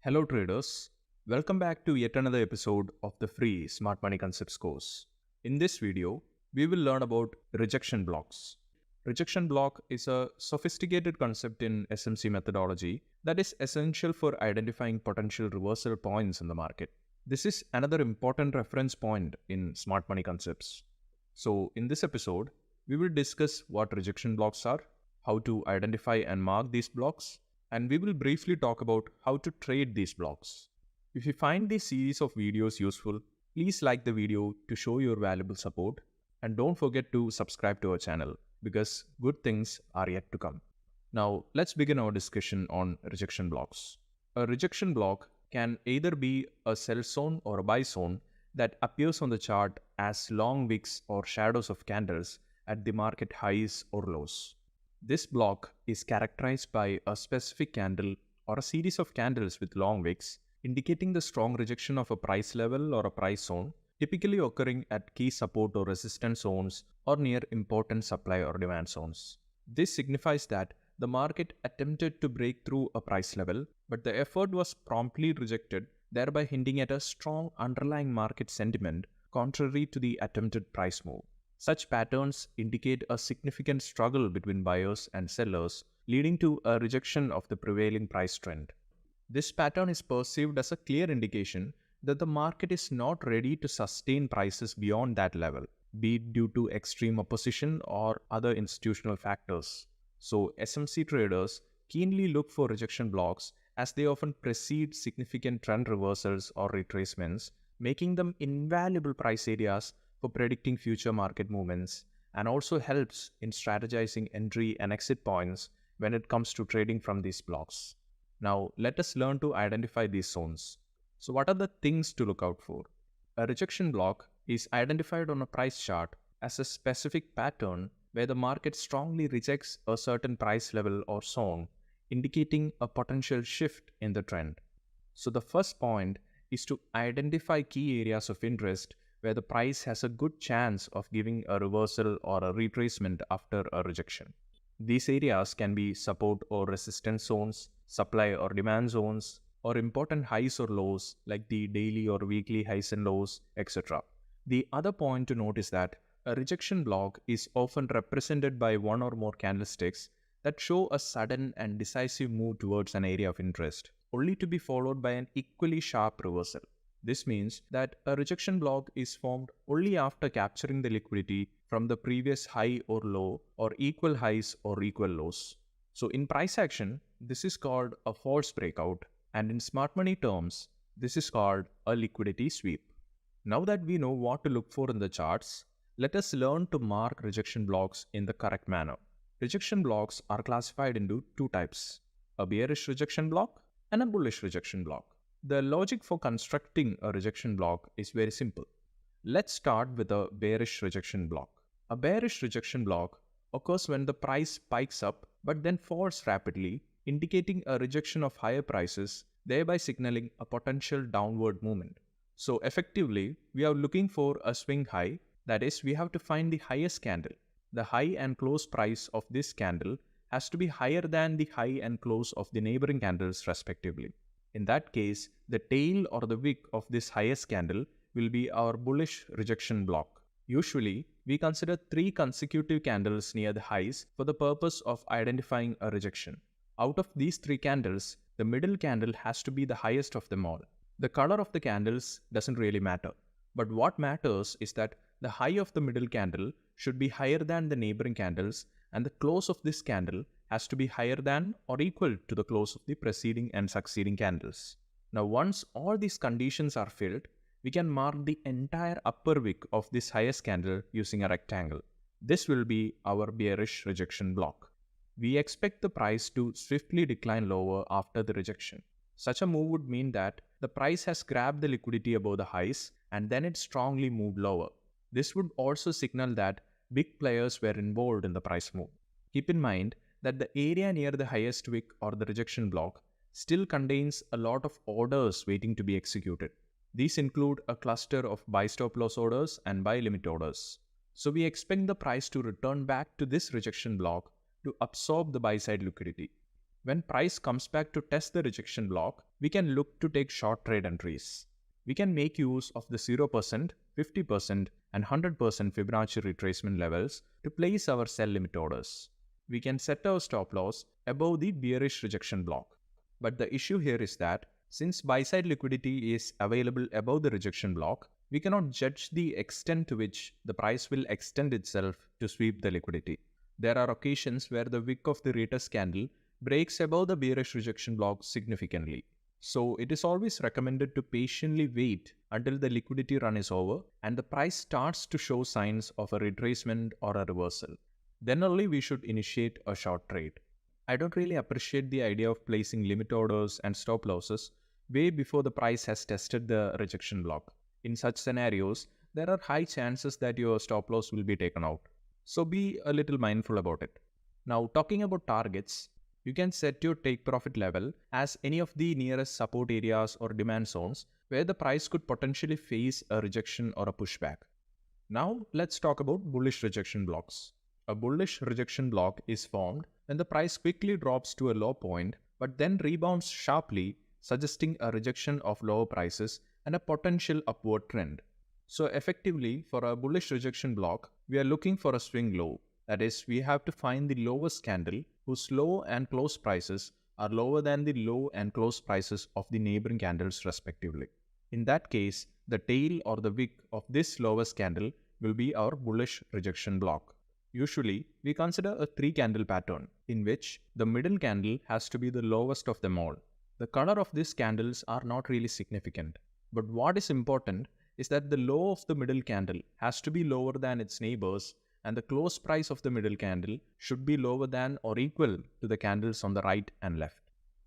Hello traders, welcome back to yet another episode of the free Smart Money Concepts course. In this video, we will learn about rejection blocks. Rejection block is a sophisticated concept in SMC methodology that is essential for identifying potential reversal points in the market. This is another important reference point in Smart Money Concepts. So in this episode, we will discuss what rejection blocks are, how to identify and mark these blocks, and we will briefly talk about how to trade these blocks. If you find this series of videos useful, please like the video to show your valuable support, and don't forget to subscribe to our channel because good things are yet to come. Now let's begin our discussion on rejection blocks. A rejection block can either be a sell zone or a buy zone that appears on the chart as long wicks or shadows of candles at the market highs or lows. This block is characterized by a specific candle or a series of candles with long wicks, indicating the strong rejection of a price level or a price zone, typically occurring at key support or resistance zones or near important supply or demand zones. This signifies that the market attempted to break through a price level, but the effort was promptly rejected, thereby hinting at a strong underlying market sentiment contrary to the attempted price move. Such patterns indicate a significant struggle between buyers and sellers, leading to a rejection of the prevailing price trend. This pattern is perceived as a clear indication that the market is not ready to sustain prices beyond that level, be it due to extreme opposition or other institutional factors. So, SMC traders keenly look for rejection blocks as they often precede significant trend reversals or retracements, making them invaluable price areas for predicting future market movements, and also helps in strategizing entry and exit points when it comes to trading from these blocks. Now, let us learn to identify these zones. So what are the things to look out for? A rejection block is identified on a price chart as a specific pattern where the market strongly rejects a certain price level or zone, indicating a potential shift in the trend. So the first point is to identify key areas of interest where the price has a good chance of giving a reversal or a retracement after a rejection. These areas can be support or resistance zones, supply or demand zones, or important highs or lows like the daily or weekly highs and lows, etc. The other point to note is that a rejection block is often represented by one or more candlesticks that show a sudden and decisive move towards an area of interest, only to be followed by an equally sharp reversal. This means that a rejection block is formed only after capturing the liquidity from the previous high or low or equal highs or equal lows. So in price action, this is called a false breakout, and in smart money terms, this is called a liquidity sweep. Now that we know what to look for in the charts, let us learn to mark rejection blocks in the correct manner. Rejection blocks are classified into two types, a bearish rejection block and a bullish rejection block. The logic for constructing a rejection block is very simple. Let's start with a bearish rejection block. A bearish rejection block occurs when the price spikes up but then falls rapidly, indicating a rejection of higher prices, thereby signaling a potential downward movement. So effectively, we are looking for a swing high, that is, we have to find the highest candle. The high and close price of this candle has to be higher than the high and close of the neighboring candles respectively. In that case, the tail or the wick of this highest candle will be our bullish rejection block. Usually, we consider 3 consecutive candles near the highs for the purpose of identifying a rejection. Out of these 3 candles, the middle candle has to be the highest of them all. The color of the candles doesn't really matter, but what matters is that the high of the middle candle should be higher than the neighboring candles, and the close of this candle has to be higher than or equal to the close of the preceding and succeeding candles. Now once all these conditions are filled, we can mark the entire upper wick of this highest candle using a rectangle. This will be our bearish rejection block. We expect the price to swiftly decline lower after the rejection. Such a move would mean that the price has grabbed the liquidity above the highs and then it strongly moved lower. This would also signal that big players were involved in the price move. Keep in mind that the area near the highest wick or the rejection block still contains a lot of orders waiting to be executed. These include a cluster of buy stop loss orders and buy limit orders. So we expect the price to return back to this rejection block to absorb the buy side liquidity. When price comes back to test the rejection block, we can look to take short trade entries. We can make use of the 0%, 50%, and 100% Fibonacci retracement levels to place our sell limit orders. We can set our stop loss above the bearish rejection block. But the issue here is that since buy-side liquidity is available above the rejection block, we cannot judge the extent to which the price will extend itself to sweep the liquidity. There are occasions where the wick of the retest candle breaks above the bearish rejection block significantly. So it is always recommended to patiently wait until the liquidity run is over and the price starts to show signs of a retracement or a reversal. Then only we should initiate a short trade. I don't really appreciate the idea of placing limit orders and stop losses way before the price has tested the rejection block. In such scenarios, there are high chances that your stop loss will be taken out. So be a little mindful about it. Now, talking about targets, you can set your take profit level as any of the nearest support areas or demand zones where the price could potentially face a rejection or a pushback. Now let's talk about bullish rejection blocks. A bullish rejection block is formed when the price quickly drops to a low point but then rebounds sharply, suggesting a rejection of lower prices and a potential upward trend. So effectively, for a bullish rejection block, we are looking for a swing low. That is, we have to find the lowest candle whose low and close prices are lower than the low and close prices of the neighboring candles respectively. In that case, the tail or the wick of this lowest candle will be our bullish rejection block. Usually, we consider a 3-candle pattern in which the middle candle has to be the lowest of them all. The color of these candles are not really significant, but what is important is that the low of the middle candle has to be lower than its neighbors and the close price of the middle candle should be lower than or equal to the candles on the right and left.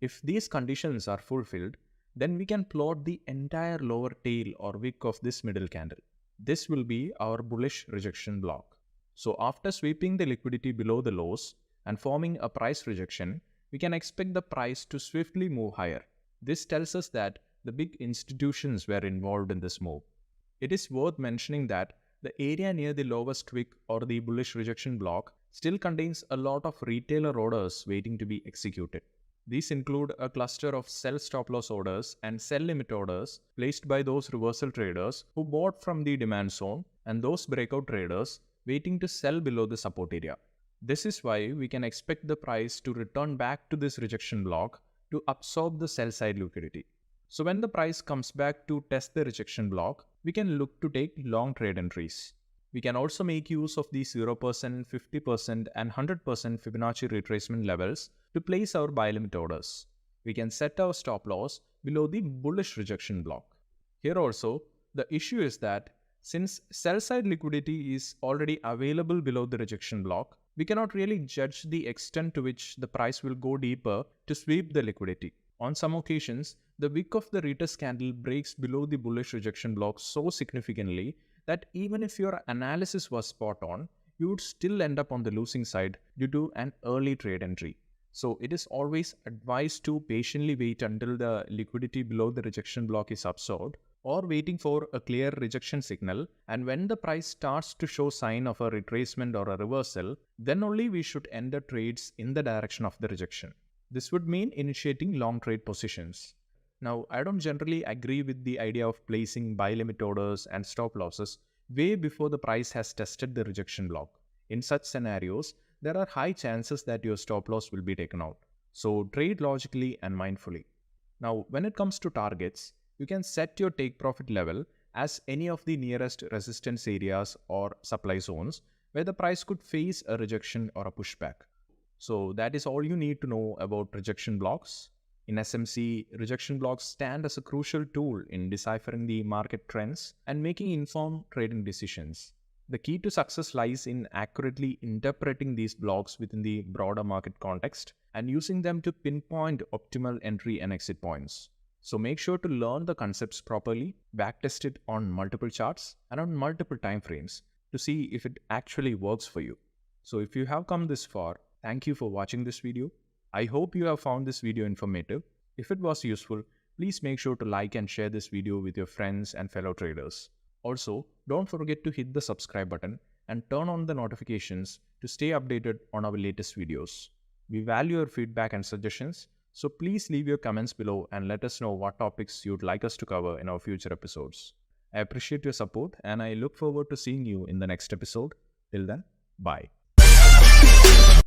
If these conditions are fulfilled, then we can plot the entire lower tail or wick of this middle candle. This will be our bullish rejection block. So after sweeping the liquidity below the lows and forming a price rejection, we can expect the price to swiftly move higher. This tells us that the big institutions were involved in this move. It is worth mentioning that the area near the lowest wick or the bullish rejection block still contains a lot of retailer orders waiting to be executed. These include a cluster of sell stop loss orders and sell limit orders placed by those reversal traders who bought from the demand zone and those breakout traders waiting to sell below the support area. This is why we can expect the price to return back to this rejection block to absorb the sell side liquidity. So when the price comes back to test the rejection block, we can look to take long trade entries. We can also make use of the 0%, 50%, and 100% Fibonacci retracement levels to place our buy limit orders. We can set our stop loss below the bullish rejection block. Here also, the issue is that since sell side liquidity is already available below the rejection block, we cannot really judge the extent to which the price will go deeper to sweep the liquidity. On some occasions, the wick of the retest candle breaks below the bullish rejection block so significantly that even if your analysis was spot on, you would still end up on the losing side due to an early trade entry. So it is always advised to patiently wait until the liquidity below the rejection block is absorbed or waiting for a clear rejection signal, and when the price starts to show sign of a retracement or a reversal, then only we should enter trades in the direction of the rejection. This would mean initiating long trade positions. Now, I don't generally agree with the idea of placing buy limit orders and stop losses way before the price has tested the rejection block. In such scenarios, there are high chances that your stop loss will be taken out. So trade logically and mindfully. Now, when it comes to targets, you can set your take profit level as any of the nearest resistance areas or supply zones where the price could face a rejection or a pushback. So that is all you need to know about rejection blocks. In SMC, rejection blocks stand as a crucial tool in deciphering the market trends and making informed trading decisions. The key to success lies in accurately interpreting these blocks within the broader market context and using them to pinpoint optimal entry and exit points. So make sure to learn the concepts properly, backtest it on multiple charts and on multiple time frames to see if it actually works for you. So if you have come this far, thank you for watching this video. I hope you have found this video informative. If it was useful, please make sure to like and share this video with your friends and fellow traders. Also, don't forget to hit the subscribe button and turn on the notifications to stay updated on our latest videos. We value your feedback and suggestions, so please leave your comments below and let us know what topics you'd like us to cover in our future episodes. I appreciate your support and I look forward to seeing you in the next episode. Till then, bye.